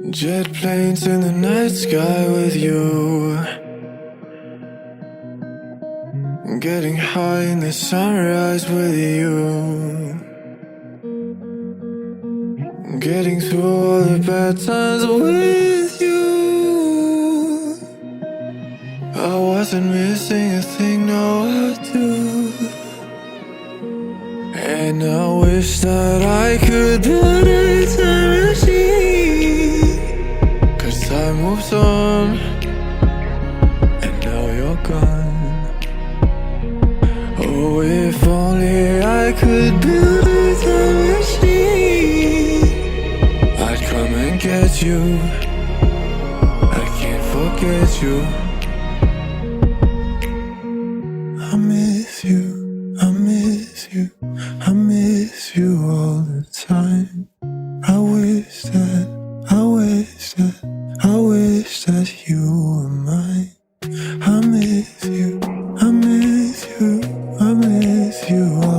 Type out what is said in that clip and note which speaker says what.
Speaker 1: Jet planes in the night sky with you, getting high in the sunrise with you, getting through all the bad times with you. I wasn't missing a thing, no I do. And I wish that I could build a time machine, 'cause time moves on, and now you're gone. Oh, if only I could build a time machine, I'd come and get you. I can't forget you. I miss you, I miss you, I miss you all the time. I wish that you were mine. I miss you, I miss you, I miss you all